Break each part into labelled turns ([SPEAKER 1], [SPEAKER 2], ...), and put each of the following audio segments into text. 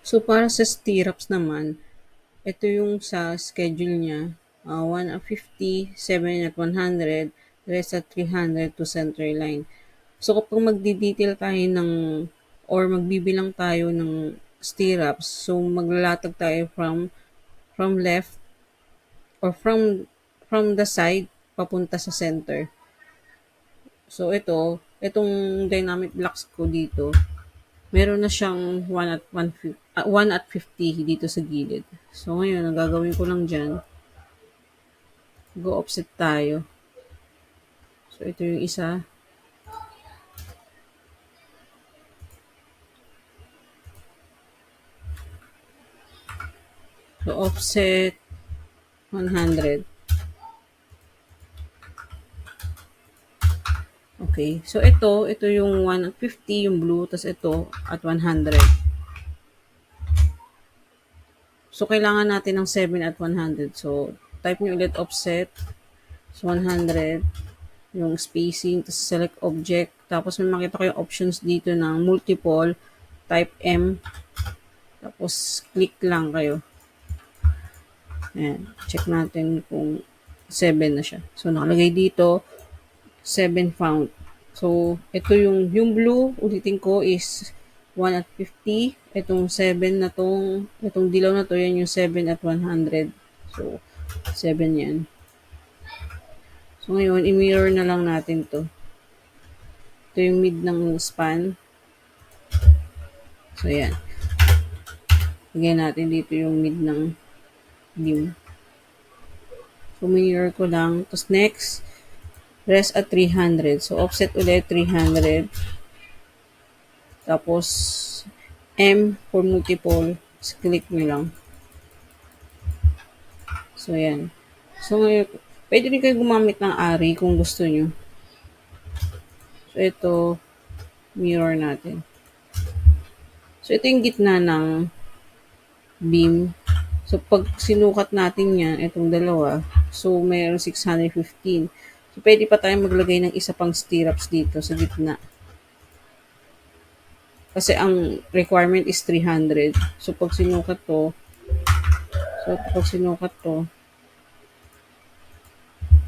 [SPEAKER 1] So, para sa stirrups naman, ito yung sa schedule niya. 1 at 50, 7 at 100, rest at 300 to center line. So, kapag magdi-detail tayo ng or magbibilang tayo ng stirrups, so maglalatag tayo from left or from the side papunta sa center. So, itong dynamic blocks ko dito, meron na siyang 1 at 50 dito sa gilid. So, ngayon, ang gagawin ko lang dyan, go offset tayo. So, ito yung isa. So, offset 100. Okay. So, ito yung 1 at 50, yung blue, tas ito at 100. So, kailangan natin ng 7 at 100. So, type nyo ulit offset. So, 100. Yung spacing, tas select object. Tapos, may makita ko yung options dito ng multiple, type M. Tapos, click lang kayo. Ayan. Check natin kung 7 na siya. So, nakalagay dito, 7 found. So, ito yung blue, ulitin ko is 1 at 50. Itong 7 na itong dilaw na to, yan yung 7 at 100. So, 7 yan. So, ngayon, i-mirror na lang natin to. Ito yung mid ng span. So, yan. Lagyan natin dito yung mid ng beam. So, mirror ko lang. Tapos, next, rest at 300. So, offset ulit 300. Tapos, M for multiple. Just click nyo lang. So, yan. So, ngayon, pwede rin kayo gumamit ng ARI kung gusto nyo. So, ito, mirror natin. So, ito yung gitna ng beam. So, pag sinukat natin yan, itong dalawa, so, mayroon 615. So, pwede pa tayong maglagay ng isa pang stirrups dito sa gitna. Kasi ang requirement is 300. So, pag sinukat to,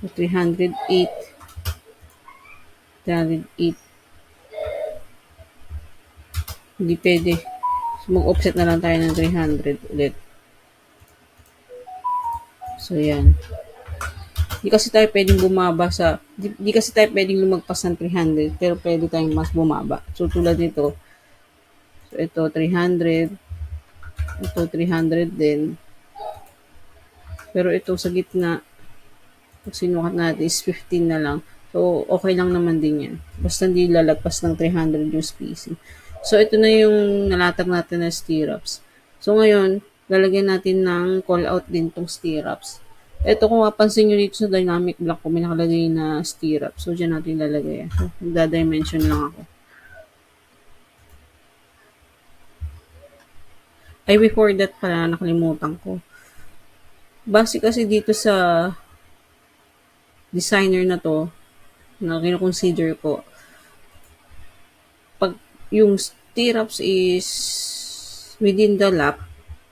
[SPEAKER 1] 308, 308, hindi pwede. So, mag-offset na lang tayo ng 300 ulit. So, yan. Di kasi tayo pwedeng bumaba di kasi tayo pwedeng lumagpas ng 300, pero pwede tayong mas bumaba. So, tulad nito, so, ito 300, ito 300 din. Pero ito sa gitna, pag sinukat natin is 15 na lang. So, okay lang naman din yan. Basta hindi lalagpas ng 300 yung spacing. So, ito na yung nalatag natin na stirrups. So, ngayon, lalagyan natin ng call out din tong stirrups. Ito, kung mapansin nyo dito sa dynamic block ko, may nakalagay na stirrup. So, dyan natin lalagay. So, magda-dimension lang ako. Ay, before that pala, nakalimutan ko. Base kasi dito sa designer na to, na kinoconsider ko, pag yung stirrups is within the lap,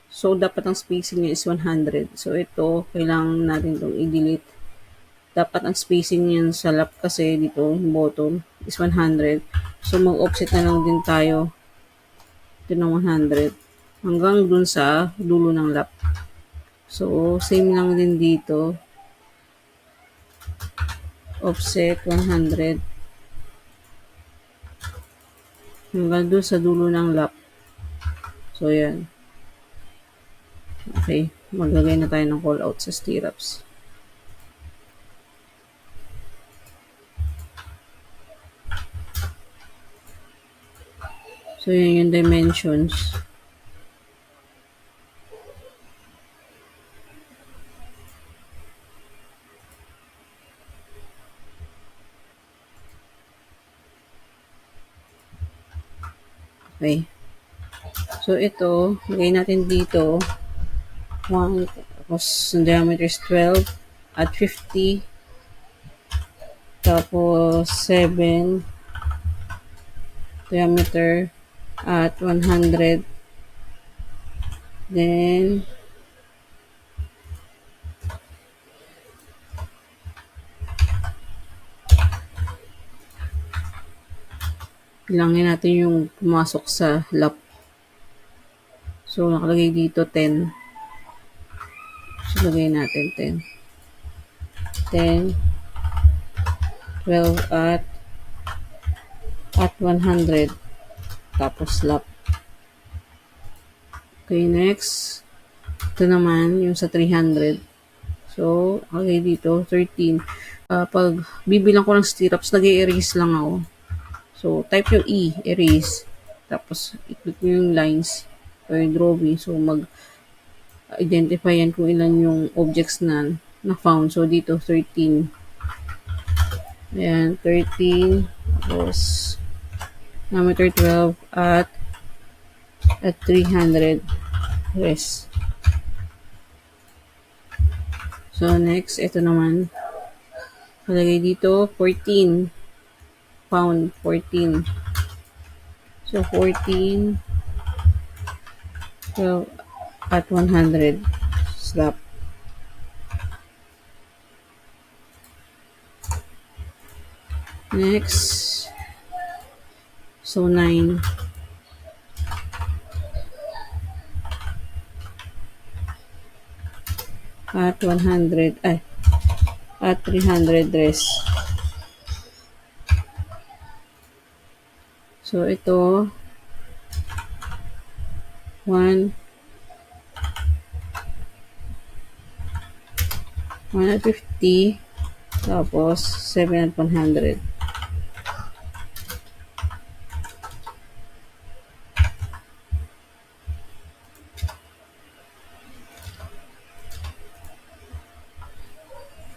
[SPEAKER 1] so dapat ang spacing niya is 100. So ito, kailangan natin itong i-delete. Dapat ang spacing niyan sa lap kasi dito, bottom, is 100. So mag-offset na lang din tayo ito ng 100 hanggang dun sa dulo ng lap. So, same lang din dito. Offset 100 hanggang doon sa dulo ng lap. So, yan. Okay. Maglagay na tayo ng call out sa stirrups. So, yun yung dimensions. Okay. So, ito, lagay natin dito. 1, tapos, diameter is 12 at 50. Tapos, 7 diameter at 100. Then, bilangin natin yung pumasok sa lap. So, nakalagay dito 10. So, lagay natin 10. 10, 12 at 100. Tapos lap. Okay, next. Ito naman, yung sa 300. So, okay dito, 13. Pag bibilang ko ng stirrups, nag-erase lang ako. So, type yung E, erase. Tapos, i-click mo yung lines o yung drawing. So, mag-identify yan kung ilan yung objects na found. So, dito, 13. Ayan, 13. Tapos, diameter 12 at 300 rest. So, next, ito naman. Kalagay dito, 14. Pound, 14. So, 14, 12, at 100. Slap. Next. So, 9. At 100. At 300 rest. So, ito, 1 at 50, tapos 7 at 100.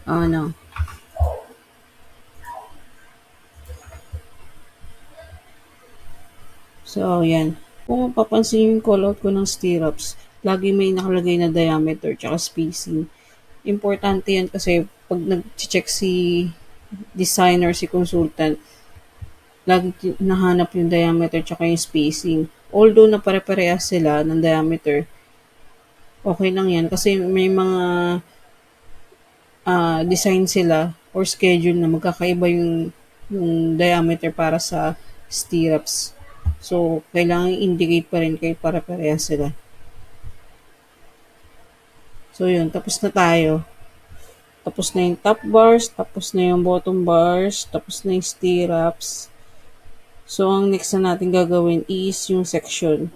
[SPEAKER 1] Oh, no. So, yan. Kung mapapansin yung callout ko ng stirrups, lagi may nakalagay na diameter tsaka spacing. Importante yan kasi pag nag-check si designer, si consultant, lagi nahanap yung diameter tsaka yung spacing. Although na pare-parehas sila ng diameter, okay lang yan kasi may mga design sila or schedule na magkakaiba yung diameter para sa stirrups. So, kailangan indicate pa rin kayo para parehas sila. So, yun. Tapos na tayo. Tapos na yung top bars, tapos na yung bottom bars, tapos na yung stirrups. So, ang next na natin gagawin is yung section.